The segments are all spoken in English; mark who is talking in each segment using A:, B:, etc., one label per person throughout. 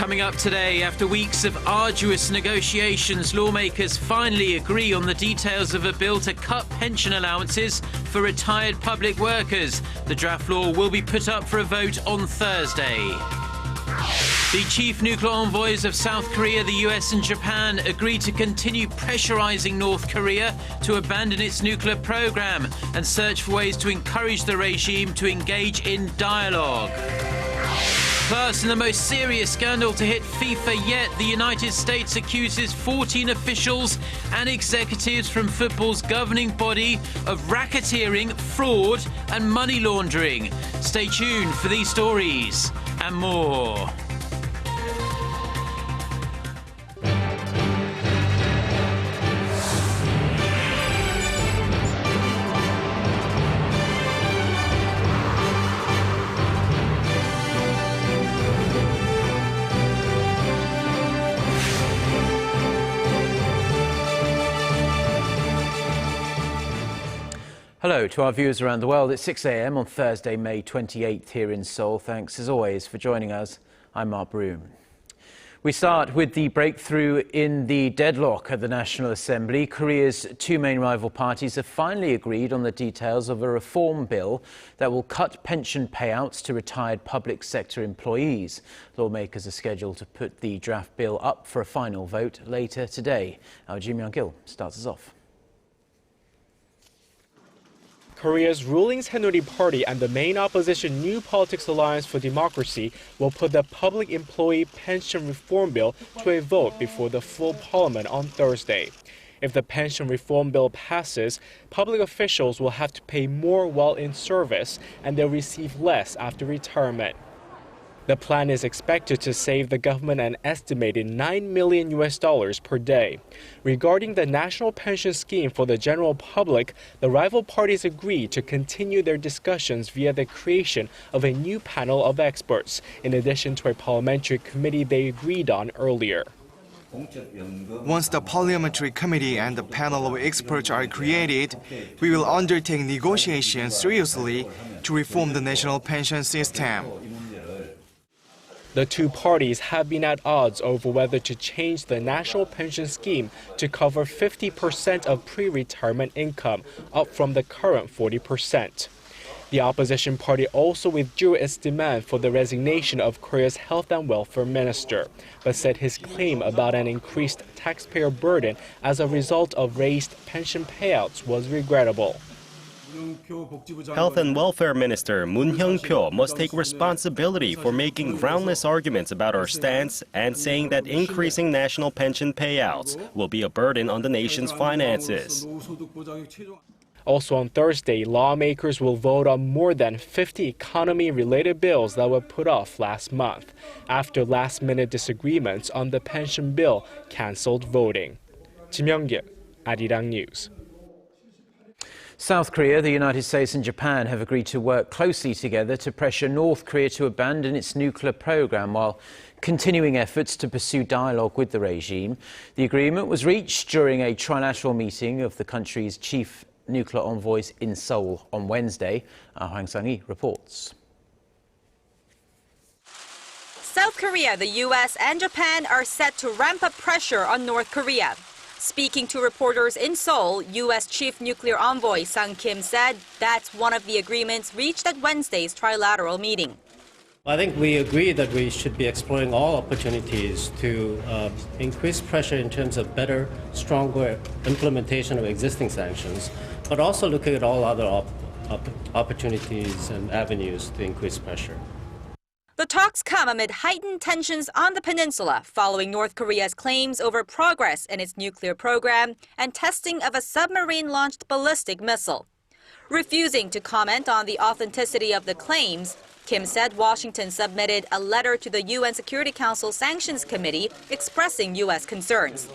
A: Coming up today, after weeks of arduous negotiations, lawmakers finally agree on the details of a bill to cut pension allowances for retired public workers. The draft law will be put up for a vote on Thursday. The chief nuclear envoys of South Korea, the US and Japan agreed to continue pressurizing North Korea to abandon its nuclear program and search for ways to encourage the regime to engage in dialogue. Plus, in the most serious scandal to hit FIFA yet, the United States accuses 14 officials and executives from football's governing body of racketeering, fraud and money laundering. Stay tuned for these stories and more. Hello to our viewers around the world. It's 6 a.m. on Thursday, May 28th here in Seoul. Thanks as always for joining us. I'm Mark Broome. We start with the breakthrough in the deadlock at the National Assembly. Korea's two main rival parties have finally agreed on the details of a reform bill that will cut pension payouts to retired public sector employees. Lawmakers are scheduled to put the draft bill up for a final vote later today. Our Jim Young-gil starts us off.
B: Korea's ruling Saenuri Party and the main opposition New Politics Alliance for Democracy will put the Public Employee Pension Reform Bill to a vote before the full parliament on Thursday. If the pension reform bill passes, public officials will have to pay more while in service, and they'll receive less after retirement. The plan is expected to save the government an estimated $9 million per day. Regarding the national pension scheme for the general public, the rival parties agreed to continue their discussions via the creation of a new panel of experts, in addition to a parliamentary committee they agreed on earlier.
C: Once the parliamentary committee and the panel of experts are created, we will undertake negotiations seriously to reform the national pension system.
B: The two parties have been at odds over whether to change the national pension scheme to cover 50% of pre-retirement income, up from the current 40%. The opposition party also withdrew its demand for the resignation of Korea's health and welfare minister, but said his claim about an increased taxpayer burden as a result of raised pension payouts was regrettable.
D: Health and Welfare Minister Moon Hyung-pyo must take responsibility for making groundless arguments about our stance and saying that increasing national pension payouts will be a burden on the nation's finances.
B: Also on Thursday, lawmakers will vote on more than 50 economy-related bills that were put off last month, after last-minute disagreements on the pension bill canceled voting. Jim Young-gil, Arirang News.
A: South Korea, the United States and Japan have agreed to work closely together to pressure North Korea to abandon its nuclear program while continuing efforts to pursue dialogue with the regime. The agreement was reached during a trilateral meeting of the country's chief nuclear envoys in Seoul on Wednesday. Hwang Sang-hee reports.
E: South Korea, the US and Japan are set to ramp up pressure on North Korea. Speaking to reporters in Seoul, U.S. Chief Nuclear Envoy Sang Kim said that's one of the agreements reached at Wednesday's trilateral meeting.
F: I think we agree that we should be exploring all opportunities to increase pressure in terms of better, stronger implementation of existing sanctions, but also looking at all other opportunities and avenues to increase pressure.
E: The talks come amid heightened tensions on the peninsula following North Korea's claims over progress in its nuclear program and testing of a submarine-launched ballistic missile. Refusing to comment on the authenticity of the claims, Kim said Washington submitted a letter to the UN Security Council Sanctions Committee expressing U.S. concerns.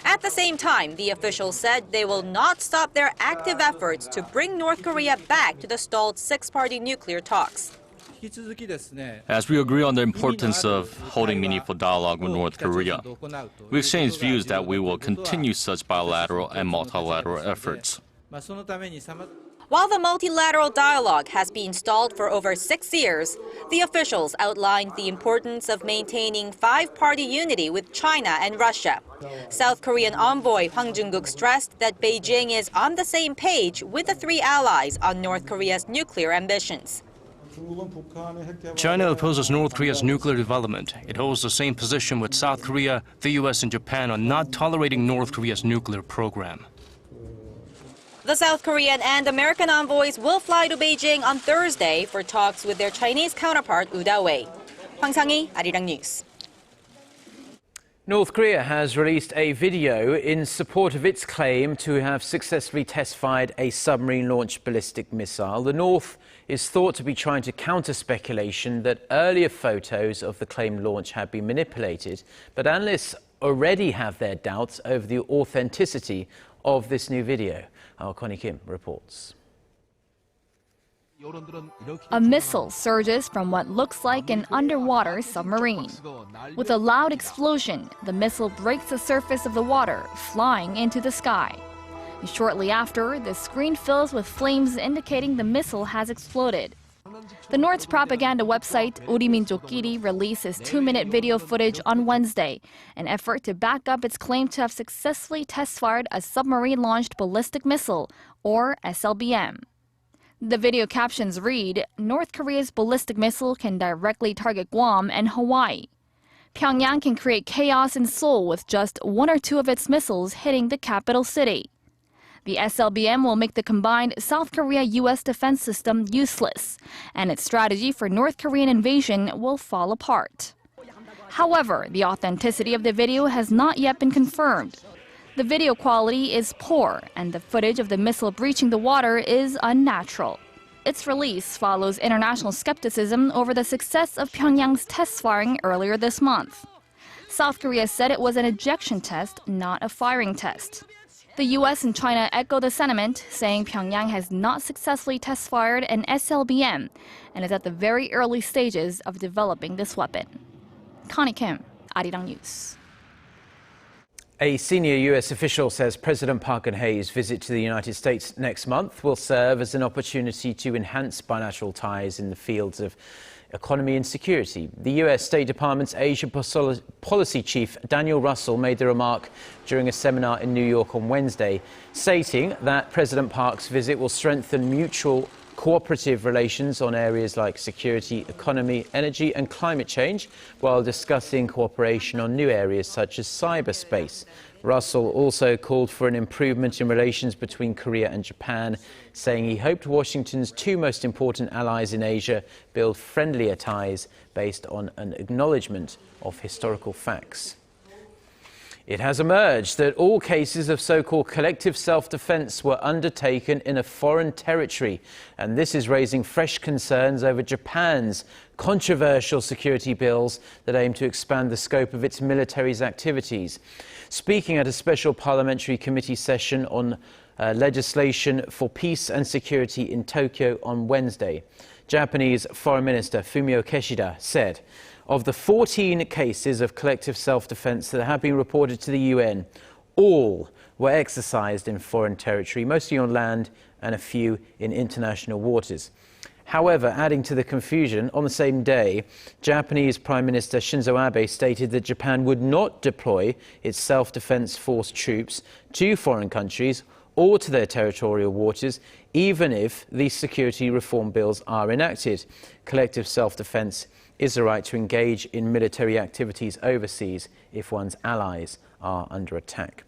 E: At the same time, the officials said they will not stop their active efforts to bring North Korea back to the stalled six-party nuclear talks.
G: As we agree on the importance of holding meaningful dialogue with North Korea, we exchange views that we will continue such bilateral and multilateral efforts.
E: While the multilateral dialogue has been stalled for over 6 years, the officials outlined the importance of maintaining five-party unity with China and Russia. South Korean envoy Hwang Jung-guk stressed that Beijing is on the same page with the three allies on North Korea's nuclear ambitions.
H: China opposes North Korea's nuclear development. It holds the same position with South Korea, the U.S. and Japan on not tolerating North Korea's nuclear program.
E: The South Korean and American envoys will fly to Beijing on Thursday for talks with their Chinese counterpart, Woo Da-wei. Hwang Sang-hee, Arirang News.
A: North Korea has released a video in support of its claim to have successfully test-fired a submarine-launched ballistic missile. The North is thought to be trying to counter speculation that earlier photos of the claimed launch had been manipulated, but analysts already have their doubts over the authenticity of this new video. Our Connie Kim reports.
I: A missile surges from what looks like an underwater submarine. With a loud explosion, the missile breaks the surface of the water, flying into the sky. Shortly after, the screen fills with flames indicating the missile has exploded. The North's propaganda website, 우리민족끼리, released its 2-minute video footage on Wednesday, an effort to back up its claim to have successfully test-fired a submarine-launched ballistic missile, or SLBM. The video captions read, "North Korea's ballistic missile can directly target Guam and Hawaii. Pyongyang can create chaos in Seoul with just 1 or 2 of its missiles hitting the capital city. The SLBM will make the combined South Korea-U.S. defense system useless, and its strategy for North Korean invasion will fall apart." However, the authenticity of the video has not yet been confirmed. The video quality is poor, and the footage of the missile breaching the water is unnatural. Its release follows international skepticism over the success of Pyongyang's test firing earlier this month. South Korea said it was an ejection test, not a firing test. The U.S. and China echo the sentiment, saying Pyongyang has not successfully test-fired an SLBM and is at the very early stages of developing this weapon. Connie Kim, Arirang News.
A: A senior U.S. official says President Park Geun-hye's visit to the United States next month will serve as an opportunity to enhance bilateral ties in the fields of economy and security. The U.S. State Department's Asia Policy Chief Daniel Russell made the remark during a seminar in New York on Wednesday, stating that President Park's visit will strengthen mutual cooperative relations on areas like security, economy, energy and climate change, while discussing cooperation on new areas such as cyberspace. Russell also called for an improvement in relations between Korea and Japan, saying he hoped Washington's 2 most important allies in Asia build friendlier ties based on an acknowledgement of historical facts. It has emerged that all cases of so-called collective self-defense were undertaken in a foreign territory, and this is raising fresh concerns over Japan's controversial security bills that aim to expand the scope of its military's activities. Speaking at a special parliamentary committee session on legislation for peace and security in Tokyo on Wednesday, Japanese Foreign Minister Fumio Kishida said, of the 14 cases of collective self-defense that have been reported to the UN, all were exercised in foreign territory, mostly on land and a few in international waters. However, adding to the confusion, on the same day, Japanese Prime Minister Shinzo Abe stated that Japan would not deploy its self-defense force troops to foreign countries or to their territorial waters, even if these security reform bills are enacted. Collective self-defense is the right to engage in military activities overseas if one's allies are under attack.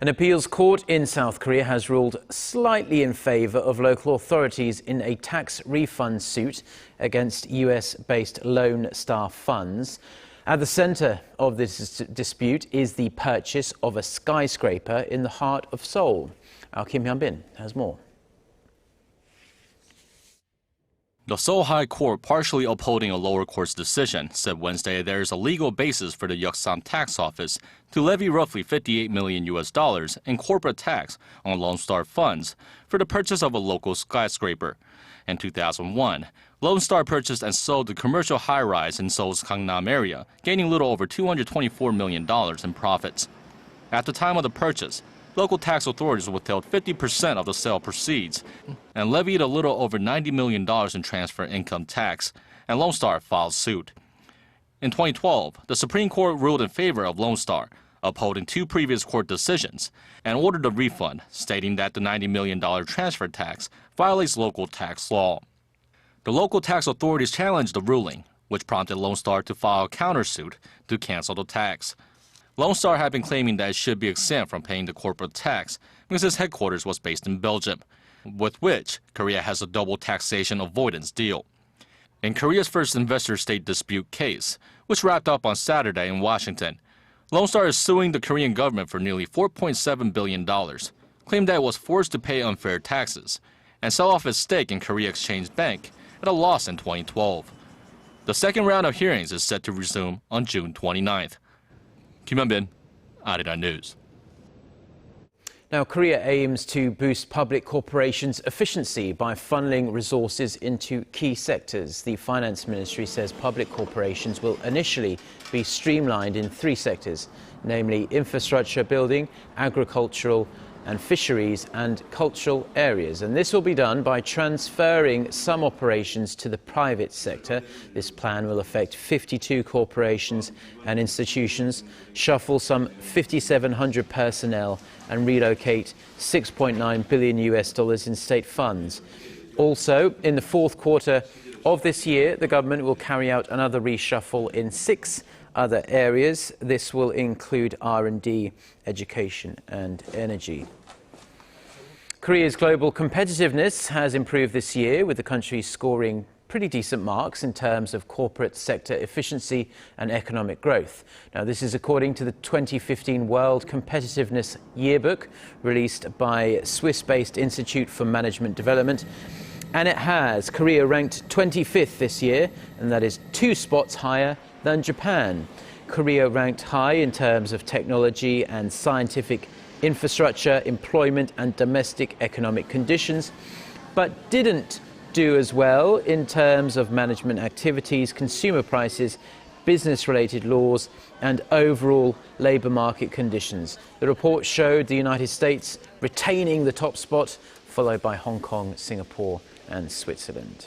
A: An appeals court in South Korea has ruled slightly in favor of local authorities in a tax refund suit against US-based Lone Star funds. At the center of this dispute is the purchase of a skyscraper in the heart of Seoul. Our Kim Hyun-bin has more.
G: The Seoul High Court, partially upholding a lower court's decision, said Wednesday there is a legal basis for the Yeoksam Tax Office to levy roughly $58 million in corporate tax on Lone Star funds for the purchase of a local skyscraper. In 2001, Lone Star purchased and sold the commercial high-rise in Seoul's Gangnam area, gaining little over $224 million in profits. At the time of the purchase, local tax authorities withheld 50% of the sale proceeds and levied a little over $90 million in transfer income tax, and Lone Star filed suit. In 2012, the Supreme Court ruled in favor of Lone Star, upholding two previous court decisions, and ordered a refund, stating that the $90 million transfer tax violates local tax law. The local tax authorities challenged the ruling, which prompted Lone Star to file a countersuit to cancel the tax. Lone Star had been claiming that it should be exempt from paying the corporate tax because its headquarters was based in Belgium, with which Korea has a double taxation avoidance deal. In Korea's first investor-state dispute case, which wrapped up on Saturday in Washington, Lone Star is suing the Korean government for nearly $4.7 billion, claiming that it was forced to pay unfair taxes, and sell off its stake in Korea Exchange Bank at a loss in 2012. The second round of hearings is set to resume on June 29th. Kim Hyun-bin, Arirang News.
J: Now, Korea aims to boost public corporations' efficiency by funneling resources into key sectors. The Finance Ministry says public corporations will initially be streamlined in three sectors, namely infrastructure building, agricultural and fisheries and cultural areas. And this will be done by transferring some operations to the private sector. This plan will affect 52 corporations and institutions, shuffle some 5,700 personnel and relocate $6.9 billion in state funds. Also, in the fourth quarter of this year, the government will carry out another reshuffle in 6 other areas. This will include R&D, education and energy. Korea's global competitiveness has improved this year, with the country scoring pretty decent marks in terms of corporate sector efficiency and economic growth. Now, this is according to the 2015 World Competitiveness Yearbook, released by Swiss-based Institute for Management Development. And it has Korea ranked 25th this year, and that is 2 spots higher than Japan. Korea ranked high in terms of technology and scientific infrastructure, employment and domestic economic conditions, but didn't do as well in terms of management activities, consumer prices, business-related laws and overall labour market conditions. The report showed the United States retaining the top spot, followed by Hong Kong, Singapore and Switzerland.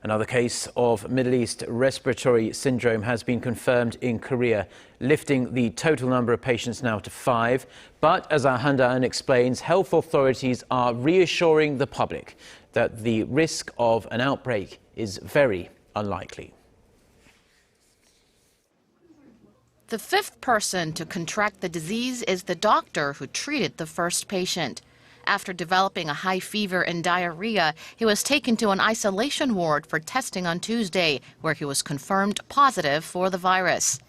J: Another case of Middle East respiratory syndrome has been confirmed in Korea, lifting the total number of patients now to 5. But as our Han Da-eun explains, health authorities are reassuring the public that the risk of an outbreak is very unlikely.
K: The 5th person to contract the disease is the doctor who treated the first patient. After developing a high fever and diarrhea, he was taken to an isolation ward for testing on Tuesday, where he was confirmed positive for the virus.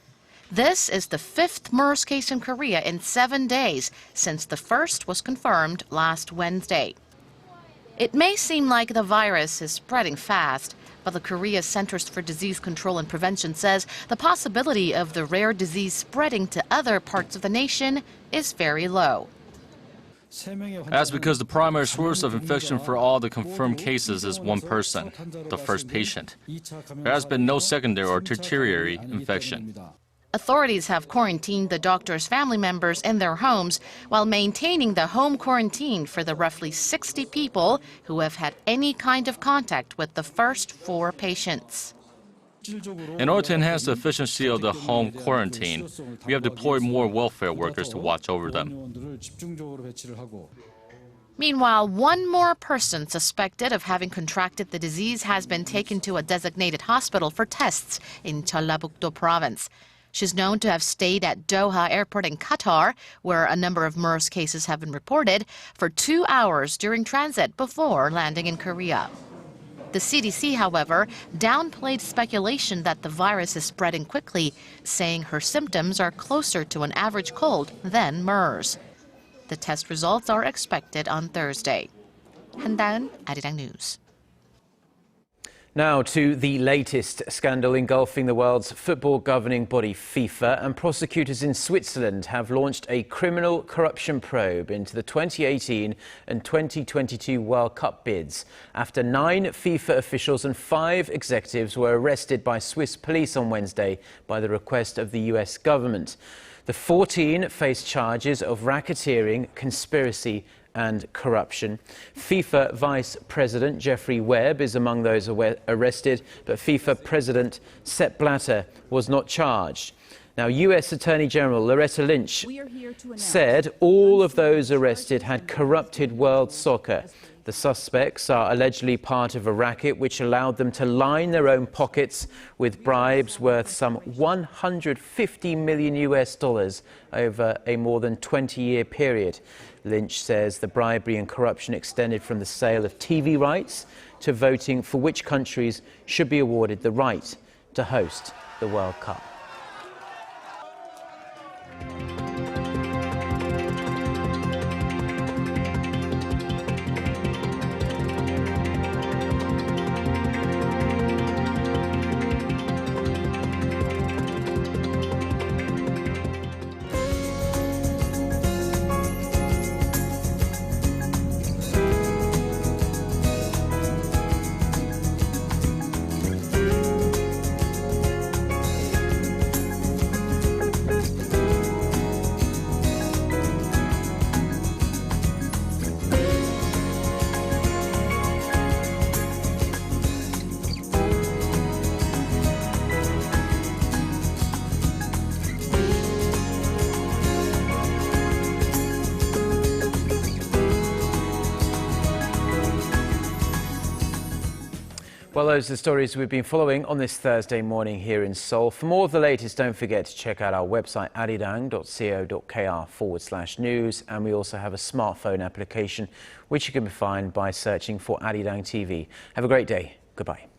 K: This is the 5th MERS case in Korea in 7 days, since the first was confirmed last Wednesday. It may seem like the virus is spreading fast, but the Korea Centers for Disease Control and Prevention says the possibility of the rare disease spreading to other parts of the nation is very low.
G: That's because the primary source of infection for all the confirmed cases is one person, the first patient. There has been no secondary or tertiary infection.
K: Authorities have quarantined the doctor's family members in their homes while maintaining the home quarantine for the roughly 60 people who have had any kind of contact with the first 4 patients.
G: In order to enhance the efficiency of the home quarantine, we have deployed more welfare workers to watch over them.
K: Meanwhile, one more person suspected of having contracted the disease has been taken to a designated hospital for tests in Jeollabuk-do province. She's known to have stayed at Doha Airport in Qatar, where a number of MERS cases have been reported, for 2 hours during transit before landing in Korea. The CDC, however, downplayed speculation that the virus is spreading quickly, saying her symptoms are closer to an average cold than MERS. The test results are expected on Thursday. Han Da-eun, Arirang News.
J: Now to the latest scandal engulfing the world's football governing body FIFA, and prosecutors in Switzerland have launched a criminal corruption probe into the 2018 and 2022 World Cup bids after 9 FIFA officials and 5 executives were arrested by Swiss police on Wednesday by the request of the US government. The 14 face charges of racketeering, conspiracy and corruption. FIFA Vice President Jeffrey Webb is among those arrested, but FIFA President Sepp Blatter was not charged. Now, US Attorney General Loretta Lynch said all of those arrested had corrupted world soccer. The suspects are allegedly part of a racket which allowed them to line their own pockets with bribes worth some $150 million over a more than 20-year period. Lynch says the bribery and corruption extended from the sale of TV rights to voting for which countries should be awarded the right to host the World Cup. Well, those are the stories we've been following on this Thursday morning here in Seoul. For more of the latest, don't forget to check out our website arirang.co.kr/news, and we also have a smartphone application which you can find by searching for Arirang TV. Have a great day. Goodbye.